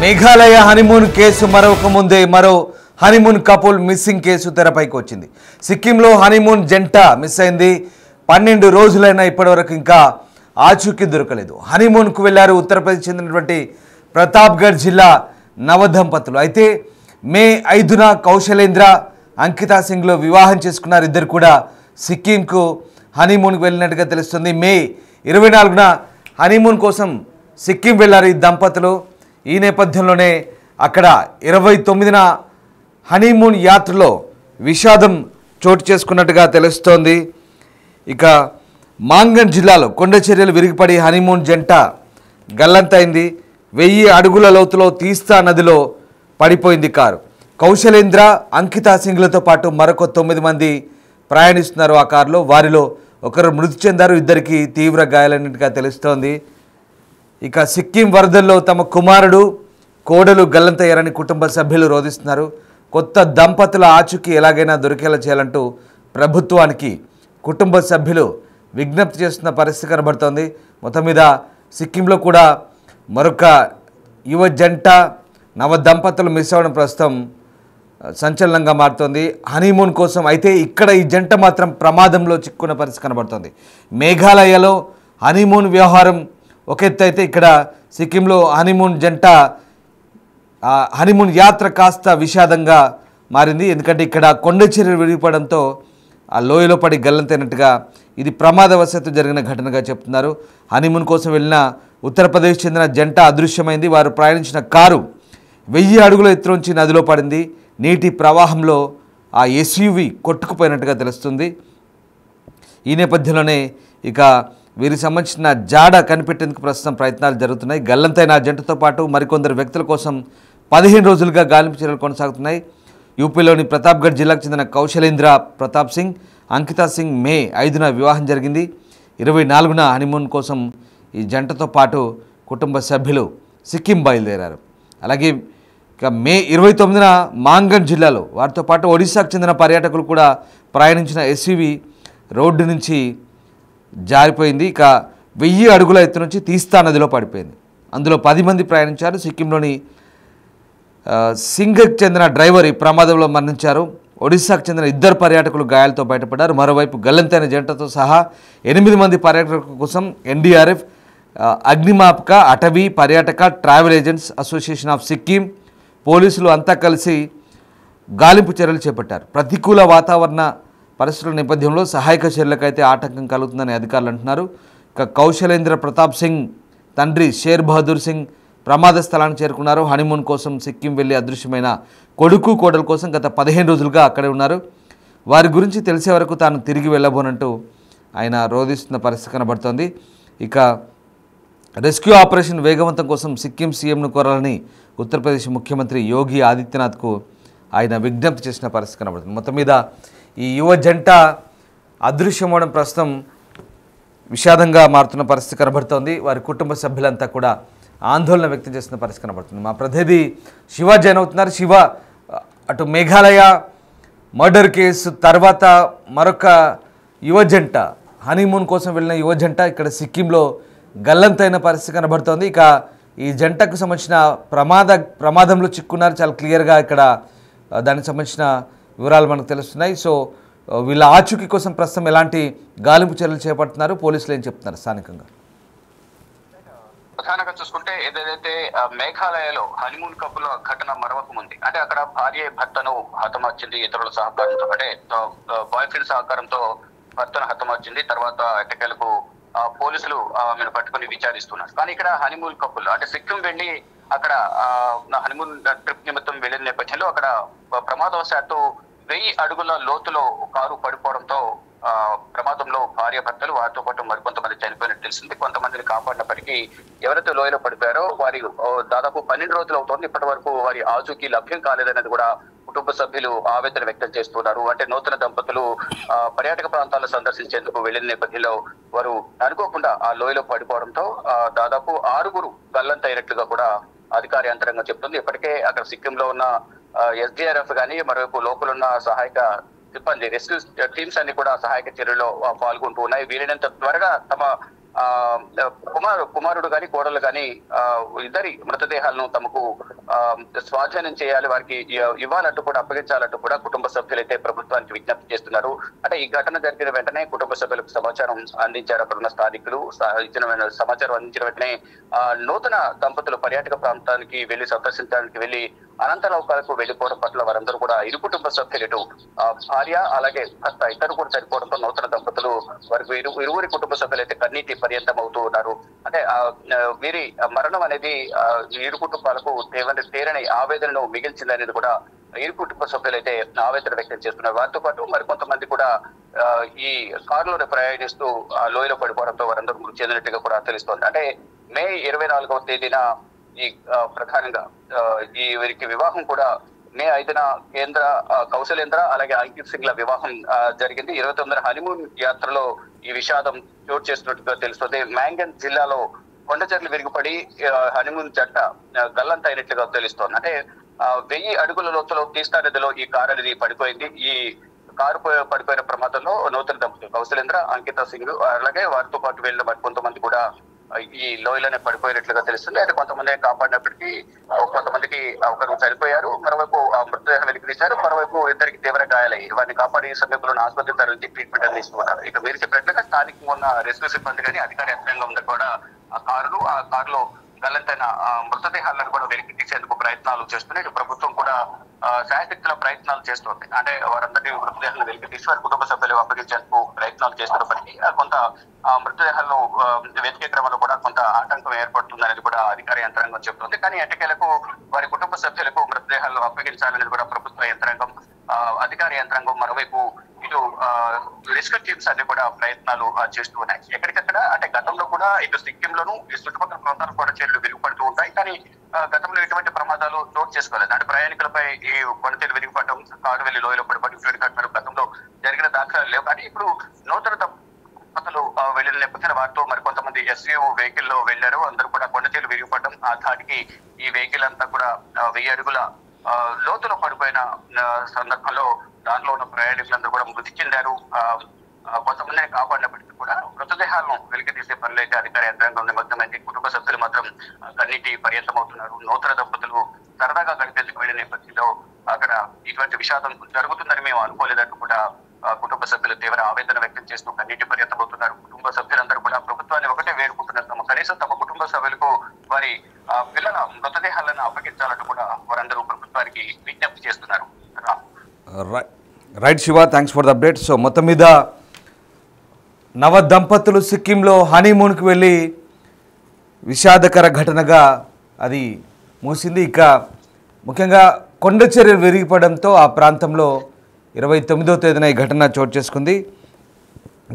Meghalaya honeymoon case మరొక ముందే మరో హనీమూన్ కపుల్ మిస్సింగ్ కేసు తెరపైకి వచ్చింది. సిక్కింలో హనీమూన్ జంట మిస్ అయింది. 12 రోజులైనా ఇప్పటివరకు ఇంకా ఆచూకీ దొరకలేదు. హనీమూన్కు వెళ్లారు ఉత్తరప్రదేశ్ చెందినటువంటి ప్రతాప్గఢ్ జిల్లా నవదంపతులు. అయితే మే 5న కౌశలేంద్ర అంకితా సింగ్లో వివాహం చేసుకున్నారు. ఇద్దరు కూడా సిక్కింకు హనీమూన్కి వెళ్ళినట్టుగా తెలుస్తుంది. మే 24న హనీమూన్ కోసం సిక్కిం వెళ్లారు ఈ దంపతులు. ఈ నేపథ్యంలోనే అక్కడ 29న హనీమూన్ యాత్రలో విషాదం చోటు చేసుకున్నట్టుగా తెలుస్తోంది. ఇక మాంగన్ జిల్లాలో కొండ చర్యలు విరిగిపడి హనీమూన్ జంట గల్లంతైంది. 1000 అడుగుల లోతులో తీస్తా నదిలో పడిపోయింది కారు. కౌశలేంద్ర అంకితా సింగ్లతో పాటు మరొక 9 మంది ప్రయాణిస్తున్నారు ఆ కారులో. వారిలో ఒకరు మృతి చెందారు, ఇద్దరికి తీవ్ర గాయాలైనట్టుగా తెలుస్తోంది. ఇక సిక్కిం వరదల్లో తమ కుమారుడు కోడలు గల్లంతయ్యారని కుటుంబ సభ్యులు రోధిస్తున్నారు. కొత్త దంపతుల ఆచూకీ ఎలాగైనా దొరికేలా చేయాలంటూ ప్రభుత్వానికి కుటుంబ సభ్యులు విజ్ఞప్తి చేస్తున్న పరిస్థితి కనబడుతోంది. మొత్తం మీద సిక్కింలో కూడా మరొక యువ జంట నవ దంపతులు మిస్ అవ్వడం ప్రస్తుతం సంచలనంగా మారుతోంది హనీమూన్ కోసం. అయితే ఇక్కడ ఈ జంట మాత్రం ప్రమాదంలో చిక్కున్న పరిస్థితి కనబడుతోంది. మేఘాలయలో హనీమూన్ వ్యవహారం ఒక ఎత్తు అయితే ఇక్కడ సిక్కింలో హనీమూన్ జంట హనీమూన్ యాత్ర కాస్త విషాదంగా మారింది. ఎందుకంటే ఇక్కడ కొండ చర్యలు విడిపడంతో ఆ లోయలో పడి గల్లంతైనట్టుగా ఇది ప్రమాదవశాత్తు జరిగిన ఘటనగా చెప్తున్నారు. హనీమూన్ కోసం వెళ్ళిన ఉత్తరప్రదేశ్ చెందిన జంట అదృశ్యమైంది. వారు ప్రయాణించిన కారు 1000 అడుగుల ఎత్తులోంచి నదిలో పడింది. నీటి ప్రవాహంలో ఆ ఎస్యూవి కొట్టుకుపోయినట్టుగా తెలుస్తుంది. ఈ నేపథ్యంలోనే ఇక వీరికి సంబంధించిన జాడ కనిపెట్టేందుకు ప్రస్తుతం ప్రయత్నాలు జరుగుతున్నాయి. గల్లంతైన జంటతో పాటు మరికొందరు వ్యక్తుల కోసం 15 రోజులుగా గాలింపు చర్యలు కొనసాగుతున్నాయి. యూపీలోని ప్రతాప్గఢ్ జిల్లాకు చెందిన కౌశలేంద్ర ప్రతాప్ సింగ్, అంకితా సింగ్ మే 5న వివాహం జరిగింది. 24న హనీమూన్ కోసం ఈ జంటతో పాటు కుటుంబ సభ్యులు సిక్కిం బయలుదేరారు. అలాగే ఇక మే 29న మాంగన్ జిల్లాలో వారితో పాటు ఒడిశాకు చెందిన పర్యాటకులు కూడా ప్రయాణించిన ఎస్యూవి రోడ్డు నుంచి జారిపోయింది. ఇక 1000 అడుగుల ఎత్తు నుంచి తీస్తా నదిలో పడిపోయింది. అందులో 10 మంది ప్రయాణించారు. సిక్కింలోని సింగ్కి చెందిన డ్రైవర్ ఈ ప్రమాదంలో మరణించారు. ఒడిశాకు చెందిన 2 పర్యాటకులు గాయాలతో బయటపడ్డారు. మరోవైపు గల్లంతైన జంటతో సహా 8 మంది పర్యాటకుల కోసం ఎన్డీఆర్ఎఫ్, అగ్నిమాపక, అటవీ, పర్యాటక, travel agents association of Sikkim, పోలీసులు అంతా కలిసి గాలింపు చర్యలు చేపట్టారు. ప్రతికూల వాతావరణ పరిస్థితుల నేపథ్యంలో సహాయక చర్యలకైతే ఆటంకం కలుగుతుందని అధికారులు అంటున్నారు. ఇక కౌశలేంద్ర ప్రతాప్ సింగ్ తండ్రి షేర్ బహదూర్ సింగ్ ప్రమాద స్థలానికి చేరుకున్నారు. హనీమూన్ కోసం సిక్కిం వెళ్ళి అదృశ్యమైన కొడుకు కోడల కోసం గత 15 రోజులుగా అక్కడే ఉన్నారు. వారి గురించి తెలిసే వరకు తాను తిరిగి వెళ్ళబోనంటూ ఆయన రోధిస్తున్న పరిస్థితి కనబడుతోంది. ఇక రెస్క్యూ ఆపరేషన్ వేగవంతం కోసం సిక్కిం సీఎంను కోరాలని ఉత్తరప్రదేశ్ ముఖ్యమంత్రి యోగి ఆదిత్యనాథ్కు ఆయన విజ్ఞప్తి చేసిన పరిస్థితి కనబడుతుంది. మొత్తం మీద ఈ యువ జంట అదృశ్యమవడం ప్రస్తుతం విషాదంగా మారుతున్న పరిస్థితి కనబడుతోంది. వారి కుటుంబ సభ్యులంతా కూడా ఆందోళన వ్యక్తం చేస్తున్న పరిస్థితి కనబడుతుంది. మా ప్రతినిధి శివ జాయిన్ అవుతున్నారు. శివ, అటు మేఘాలయ మర్డర్ కేసు తర్వాత మరొక యువ జంట హనీమూన్ కోసం వెళ్ళిన యువ జంట ఇక్కడ సిక్కింలో గల్లంతైన పరిస్థితి కనబడుతోంది. ఇక ఈ జంటకు సంబంధించిన ప్రమాదంలో చిక్కున్నారు. చాలా క్లియర్గా ఇక్కడ దానికి సంబంధించిన వివరాలు మనకు తెలుస్తున్నాయి. సో వీళ్ళ ఆచూకీ కోసం ప్రస్తుతం ఎలాంటి గాలింపు చర్యలు చేపడుతున్నారు, పోలీసులు ఏం చెప్తున్నారు స్థానికంగా? ప్రధానంగా చూసుకుంటే ఏదైతే మేఘాలయలో హనీమూన్ కపుల్ ఘటన మరవక ముందు, అంటే అక్కడ భార్య భర్తను హతమార్చింది ఇతరుల సహకారంతో, అంటే బాయ్ ఫ్రెండ్ సహకారంతో భర్తను హతమార్చింది. తర్వాత ఎట్టకేలకు పోలీసులు ఆమెను పట్టుకుని విచారిస్తున్నారు. కానీ ఇక్కడ హనీమూన్ కపుల్ అంటే సిక్కిం వెళ్లి అక్కడ హనీమూన్ ట్రిప్ నిమిత్తం వెళ్లిన నేపథ్యంలో అక్కడ ప్రమాదవశాత్తు 1000 అడుగుల లోతులో కారు పడిపోవడంతో ప్రమాదంలో భార్య భర్తలు వారితో పాటు మరికొంతమంది చనిపోయినట్టు తెలిసింది. కొంతమందిని కాపాడినప్పటికీ ఎవరైతే లోయలో పడిపోయారో వారి దాదాపు 12 రోజులు అవుతోంది. ఇప్పటి వరకు వారి ఆచూకీ లభ్యం కాలేదనేది కూడా కుటుంబ సభ్యులు ఆవేదన వ్యక్తం చేస్తున్నారు. అంటే నూతన దంపతులు పర్యాటక ప్రాంతాలను సందర్శించేందుకు వెళ్లిన నేపథ్యంలో వారు అనుకోకుండా ఆ లోయలో పడిపోవడంతో దాదాపు 6 గల్లంతైనట్లుగా కూడా అధికార యంత్రాంగం చెప్తుంది. ఇప్పటికే అక్కడ సిక్కింలో ఉన్న ఎస్డీఆర్ఎఫ్ కానీ మరోవైపు లోకల్ ఉన్న సహాయక సిబ్బంది రెస్క్యూ టీమ్స్ అన్ని కూడా సహాయక చర్యలో పాల్గొంటూ ఉన్నాయి. వీలైనంత త్వరగా తమ కుమారుడు గాని కోడలు గాని ఇద్దరి మృతదేహాలను తమకు స్వాధీనం చేయాలి, వారికి ఇవ్వాలంటూ కూడా అప్పగించాలంటూ కూడా కుటుంబ సభ్యులైతే ప్రభుత్వానికి విజ్ఞప్తి చేస్తున్నారు. అంటే ఈ ఘటన జరిగిన వెంటనే కుటుంబ సభ్యులకు సమాచారం అందించారు అక్కడున్న స్థానికులు. ఇచ్చిన సమాచారం అందించిన వెంటనే నూతన దంపతులు పర్యాటక ప్రాంతానికి వెళ్లి సందర్శించడానికి వెళ్లి అనంతలోకాలకు వెళ్లిపోవడం పట్ల వారందరూ కూడా ఇరు కుటుంబ సభ్యులు భార్య అలాగే భర్త ఇద్దరు కూడా చనిపోవడంతో నూతన దంపతులు వారికి ఇరువురి కుటుంబ సభ్యులు అయితే కన్నీటి పర్యంతం అవుతూ ఉన్నారు. అంటే వీరి మరణం అనేది ఇరు కుటుంబాలకు తీరని ఆవేదనను మిగిల్చిందనేది కూడా ఇరు కుటుంబ సభ్యులు అయితే ఆవేదన వ్యక్తం చేస్తున్నారు. వారితో పాటు మరికొంతమంది కూడా ఈ కారులో ప్రయాణిస్తూ లోయలో పడిపోవడంతో వారందరూ మృతి చెందినట్టుగా కూడా తెలుస్తోంది. అంటే మే 24వ తేదీన ఈ ప్రధానంగా ఈ వీరికి వివాహం కూడా మే 5న కౌశలేంద్ర అలాగే అంకిత్ సింగ్ ల వివాహం జరిగింది. 29న హనీమూన్ యాత్రలో ఈ విషాదం చోటు చేస్తున్నట్టుగా తెలుస్తుంది. మ్యాంగన్ జిల్లాలో కొండచర్లు విరిగిపడి హనీమూన్ జంట గల్లంత అయినట్లుగా తెలుస్తోంది. అంటే 1000 అడుగుల లోతులో తీస్తా నదిలో ఈ కారు అనేది పడిపోయింది. ఈ కారు పడిపోయిన ప్రమాదంలో నూతన దంపతులు కౌశలేంద్ర అంకిత సింగ్ అలాగే వారితో పాటు వెళ్ళిన మరి కొంతమంది కూడా ఈ లోయలోనే పడిపోయినట్లుగా తెలుస్తుంది. అయితే కొంతమంది కాపాడినప్పటికీ కొంతమందికి ఒకరు చనిపోయారు, మరోవైపు మృతదేహం వెలికి తీశారు, మరోవైపు ఇద్దరికి తీవ్ర గాయాలయ్యి వారిని కాపాడే సమీపంలో ఆసుపత్రి తరలించి ట్రీట్మెంట్ అందిస్తున్నారు. ఇక మీరు చెప్పినట్లుగా స్థానికంగా ఉన్న రెస్క్యూ సిబ్బంది కానీ అధికార యంత్రాంగం కూడా ఆ కారులో గల్లంతైన మృతదేహాలను కూడా వెలికి తీసేందుకు ప్రయత్నాలు చేస్తున్నాయి. ప్రభుత్వం కూడా శాయశక్తుల ప్రయత్నాలు చేస్తుంది. అంటే వారందరినీ మృతదేహాలను వెలికి తీసి వారి కుటుంబ సభ్యులు అప్పగించేందుకు ప్రయత్నాలు చేస్తున్నప్పటికీ కొంత మృతదేహాలను వెతికే క్రమంలో కూడా కొంత ఆటంకం ఏర్పడుతుందనేది కూడా అధికార యంత్రాంగం చెబుతుంది. కానీ ఎట్టకేలకు వారి కుటుంబ సభ్యులకు మృతదేహాలను అప్పగించాలనేది కూడా ప్రభుత్వ యంత్రాంగం అధికార యంత్రాంగం మరోవైపు ఇటు రెస్క్యూ టీమ్స్ అన్ని కూడా ప్రయత్నాలు చేస్తూ ఉన్నాయి. ఎక్కడికక్కడ అంటే గతంలో కూడా ఇటు సిక్కింలోను ఈ చుట్టుపక్కల ప్రాంతాలు కూడా చర్యలు విరిగిపడుతూ ఉంటాయి. కానీ గతంలో ఎటువంటి ప్రమాదాలు చోటు చేసుకోలేదు. అంటే ప్రయాణికులపై ఈ కొండతీలు విరిగిపడడం, కారు వెళ్లి లోయలో పడిపడి ఇటువంటి ఘటనలు గతంలో జరిగిన దాఖలాలు లేవు. కానీ ఇప్పుడు నూతన దంపతులు వెళ్లిన నేపథ్యంలో వారితో మరికొంతమంది ఎస్యూ వెహికల్ లో వెళ్లారు. అందరూ కూడా కొండతీలు విరిగిపడడం, ఆ ధాటికి ఈ వెహికల్ అంతా కూడా 1000 అడుగుల లోతులో పడిపోయిన సందర్భంలో దానిలో ఉన్న ప్రయాణికులందరూ కూడా మృతి చెందారు. కొంతమందిని కాపాడినప్పటికీ కూడా మృతదేహాలను వెలికి తీసే పనులు అయితే అధికార యంత్రాంగం నిమగ్నమైంది. కుటుంబ సభ్యులు మాత్రం కన్నీటి పర్యంతం అవుతున్నారు. నూతన దంపతులు సరదాగా గడిపేందుకు వెళ్లిన నేపథ్యంలో అక్కడ ఇటువంటి విషాదం జరుగుతుందని మేము అనుకోలేదంటూ కూడా కుటుంబ సభ్యులు తీవ్ర ఆవేదన వ్యక్తం చేస్తూ కన్నీటి పర్యంతం అవుతున్నారు. కుటుంబ సభ్యులందరూ కూడా ప్రభుత్వాన్ని ఒకటే వేడుకుంటున్నారు, కనీసం తమ కుటుంబ సభ్యులకు వారి పిల్లల మృతదేహాలను అప్పగించాలంటూ కూడా వారందరూ ప్రభుత్వానికి విజ్ఞప్తి చేస్తున్నారు. Right Shiva, thanks for the update. So మొత్తం మీద నవ దంపతులు సిక్కింలో హనీమూన్కి వెళ్ళి విషాదకర ఘటనగా అది మూసింది. ఇక ముఖ్యంగా కొండ చర్యలు విరిగిపడంతో ఆ ప్రాంతంలో 29వ తేదీన ఈ ఘటన చోటు చేసుకుంది.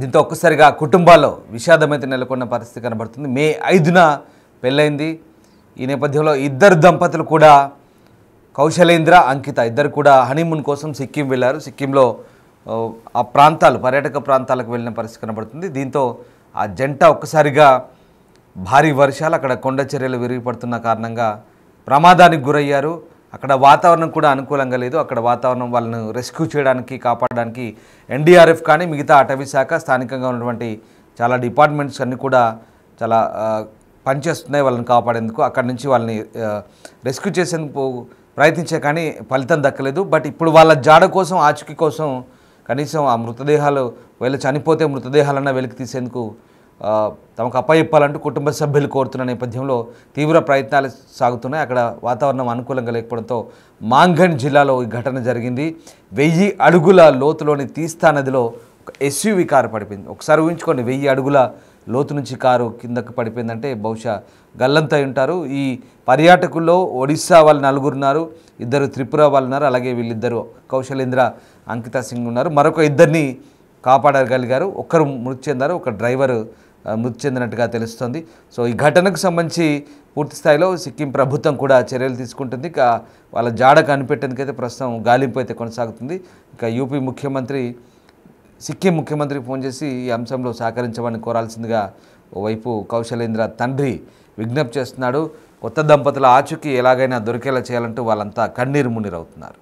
దీంతో ఒక్కసారిగా కుటుంబాల్లో విషాదం అయితే నెలకొన్న పరిస్థితి కనబడుతుంది. మే 5న పెళ్ళైంది. ఈ నేపథ్యంలో ఇద్దరు దంపతులు కూడా కౌశలేంద్ర అంకిత ఇద్దరు కూడా హనీమూన్ కోసం సిక్కిం వెళ్ళారు. సిక్కింలో ఆ ప్రాంతాలు పర్యాటక ప్రాంతాలకు వెళ్ళిన పరిస్థితి కనబడుతుంది. దీంతో ఆ జంట ఒక్కసారిగా భారీ వర్షాలు అక్కడ కొండ చర్యలు విరిగిపడుతున్న కారణంగా ప్రమాదానికి గురయ్యారు. అక్కడ వాతావరణం కూడా అనుకూలంగా లేదు. అక్కడ వాతావరణం వాళ్ళను రెస్క్యూ చేయడానికి కాపాడడానికి ఎన్డీఆర్ఎఫ్ కానీ మిగతా అటవీ శాఖ స్థానికంగా ఉన్నటువంటి చాలా డిపార్ట్మెంట్స్ అన్నీ కూడా చాలా పనిచేస్తున్నాయి వాళ్ళని కాపాడేందుకు. అక్కడి నుంచి వాళ్ళని రెస్క్యూ చేసేందుకు ప్రయత్నించే కానీ ఫలితం దక్కలేదు. బట్ ఇప్పుడు వాళ్ళ జాడ కోసం ఆచూకీ కోసం కనీసం ఆ మృతదేహాలు వీళ్ళు చనిపోతే మృతదేహాలన్నా వెలికి తీసేందుకు తమకు అప్పచెప్పాలంటూ కుటుంబ సభ్యులు కోరుతున్న నేపథ్యంలో తీవ్ర ప్రయత్నాలు సాగుతున్నాయి. అక్కడ వాతావరణం అనుకూలంగా లేకపోవడంతో మాంగన్ జిల్లాలో ఈ ఘటన జరిగింది. 1000 అడుగుల లోతులోని తీస్తా నదిలో ఒక ఎస్యూవీ కారు పడిపోయింది. ఒకసారి ఊహించుకోండి, 1000 అడుగుల లోతు నుంచి కారు కిందకు పడిపోయిందంటే బహుశా గల్లంతై ఉంటారు. ఈ పర్యాటకుల్లో ఒడిస్సా వాళ్ళు 4 ఉన్నారు, 2 త్రిపుర వాళ్ళు ఉన్నారు, అలాగే వీళ్ళిద్దరు కౌశలేంద్ర అంకిత సింగ్ ఉన్నారు. మరొక 2ని కాపాడగలిగారు. ఒకరు మృతి చెందారు, ఒక డ్రైవర్ మృతి చెందినట్టుగా తెలుస్తుంది. సో ఈ ఘటనకు సంబంధించి పూర్తి స్థాయిలో సిక్కిం ప్రభుత్వం కూడా చర్యలు తీసుకుంటుంది. ఇక వాళ్ళ జాడ కనిపెట్టేందుకైతే ప్రస్తుతం గాలింపు అయితే కొనసాగుతుంది. ఇక యూపీ ముఖ్యమంత్రి సిక్కిం ముఖ్యమంత్రికి ఫోన్ చేసి ఈ అంశంలో సహకరించమని కోరాల్సిందిగా ఓవైపు కౌశలేంద్ర తండ్రి విజ్ఞప్తి చేస్తున్నాడు. కొత్త దంపతుల ఆచూకీ ఎలాగైనా దొరికేలా చేయాలంటూ వాళ్ళంతా కన్నీరు మున్నీరవుతున్నారు.